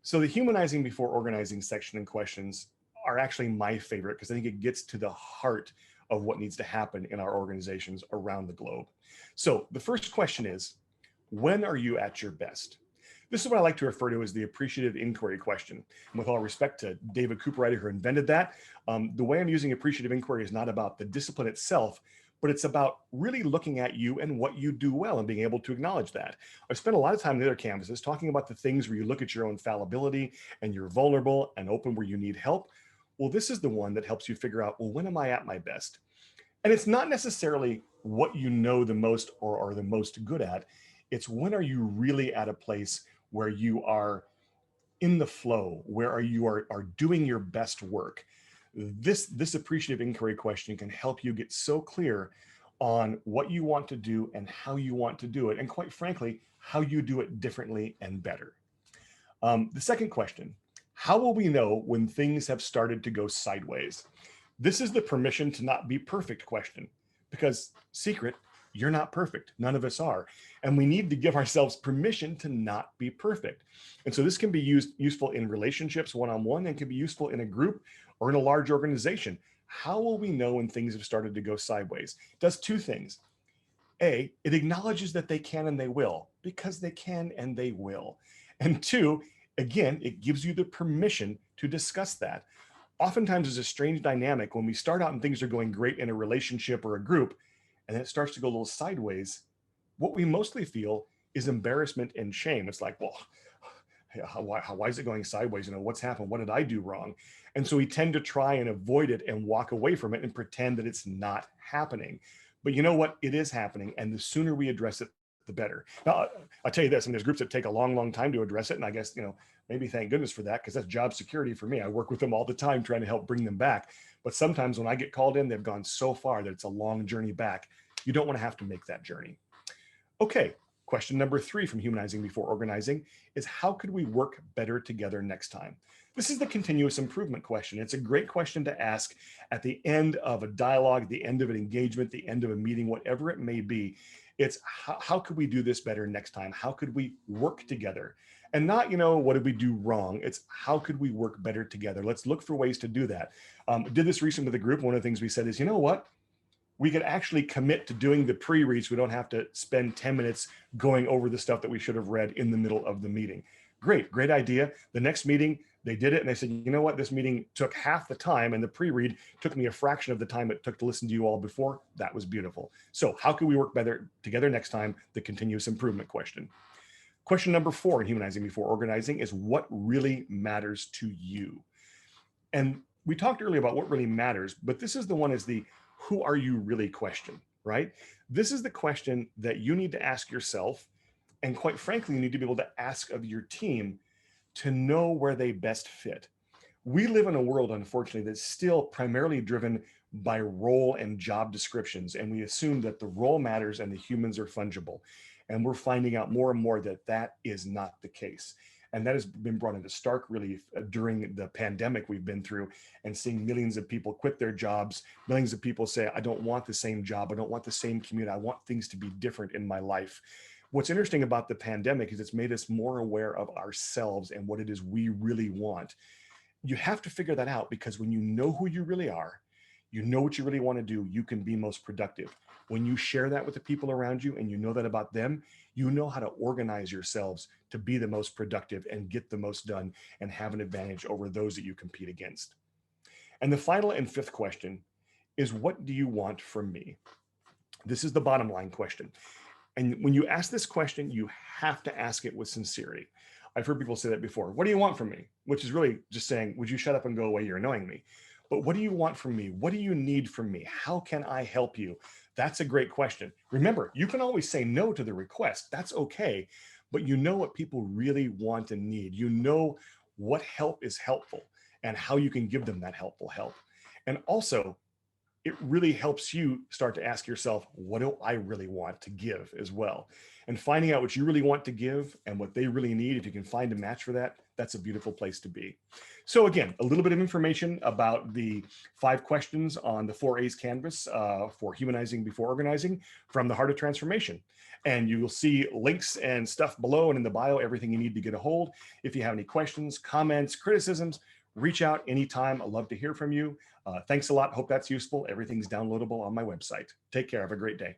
So the humanizing before organizing section and questions are actually my favorite because I think it gets to the heart of what needs to happen in our organizations around the globe. So the first question is, when are you at your best? This is what I like to refer to as the appreciative inquiry question. And with all respect to David Cooperrider, who invented that, the way I'm using appreciative inquiry is not about the discipline itself, but it's about really looking at you and what you do well and being able to acknowledge that. I've spent a lot of time in the other canvases talking about the things where you look at your own fallibility and you're vulnerable and open where you need help. Well, this is the one that helps you figure out, well, when am I at my best? And it's not necessarily what you know the most or are the most good at. It's when are you really at a place where you are in the flow, where are doing your best work. This appreciative inquiry question can help you get so clear on what you want to do and how you want to do it, and quite frankly, how you do it differently and better. The second question, how will we know when things have started to go sideways? This is the permission to not be perfect question, because secret, you're not perfect. None of us are. And we need to give ourselves permission to not be perfect. And so this can be useful in relationships one-on-one, and can be useful in a group or in a large organization. How will we know when things have started to go sideways? It does two things. A, it acknowledges that they can and they will, because they can and they will. And two, again, it gives you the permission to discuss that. Oftentimes there's a strange dynamic when we start out and things are going great in a relationship or a group, and then it starts to go a little sideways. What we mostly feel is embarrassment and shame. It's like, well, why is it going sideways? What's happened? What did I do wrong? And so we tend to try and avoid it and walk away from it and pretend that it's not happening. But you know what? It is happening. And the sooner we address it, the better. Now, I'll tell you this, and there's groups that take a long, long time to address it. And I guess, maybe thank goodness for that, because that's job security for me. I work with them all the time trying to help bring them back. But sometimes when I get called in, they've gone so far that it's a long journey back. You don't want to have to make that journey. Okay, question number 3 from Humanizing Before Organizing is, how could we work better together next time? This is the continuous improvement question. It's a great question to ask at the end of a dialogue, the end of an engagement, the end of a meeting, whatever it may be. It's how could we do this better next time? How could we work together? And not, what did we do wrong? It's how could we work better together? Let's look for ways to do that. Did this recently with the group. One of the things we said is, you know what? We could actually commit to doing the pre-reads. We don't have to spend 10 minutes going over the stuff that we should have read in the middle of the meeting. Great idea. The next meeting, they did it and they said, you know what? This meeting took half the time and the pre-read took me a fraction of the time it took to listen to you all before. That was beautiful. So how can we work better together next time? The continuous improvement question. Question number 4 in Humanizing Before Organizing is, what really matters to you? And we talked earlier about what really matters, but this is the one, is the who are you really question, right? This is the question that you need to ask yourself. And quite frankly, you need to be able to ask of your team to know where they best fit. We live in a world, unfortunately, that's still primarily driven by role and job descriptions. And we assume that the role matters and the humans are fungible. And we're finding out more and more that that is not the case. And that has been brought into stark relief during the pandemic we've been through, and seeing millions of people quit their jobs, millions of people say, I don't want the same job, I don't want the same commute, I want things to be different in my life. What's interesting about the pandemic is it's made us more aware of ourselves and what it is we really want. You have to figure that out, because when you know who you really are, you know what you really want to do, you can be most productive. When you share that with the people around you and you know that about them, you know how to organize yourselves to be the most productive and get the most done and have an advantage over those that you compete against. And the final and 5th question is, what do you want from me? This is the bottom line question. And when you ask this question, you have to ask it with sincerity. I've heard people say that before. What do you want from me? Which is really just saying, would you shut up and go away? You're annoying me. But what do you want from me? What do you need from me? How can I help you? That's a great question. Remember, you can always say no to the request. That's okay. But you know what people really want and need. You know what help is helpful and how you can give them that helpful help. And also, it really helps you start to ask yourself, what do I really want to give as well? And finding out what you really want to give and what they really need, if you can find a match for that, that's a beautiful place to be. So again, a little bit of information about the 5 questions on the 4A's canvas for humanizing before organizing from the Heart of Transformation. And you will see links and stuff below and in the bio, everything you need to get a hold. If you have any questions, comments, criticisms, reach out anytime. I'd love to hear from you. Thanks a lot. Hope that's useful. Everything's downloadable on my website. Take care. Have a great day.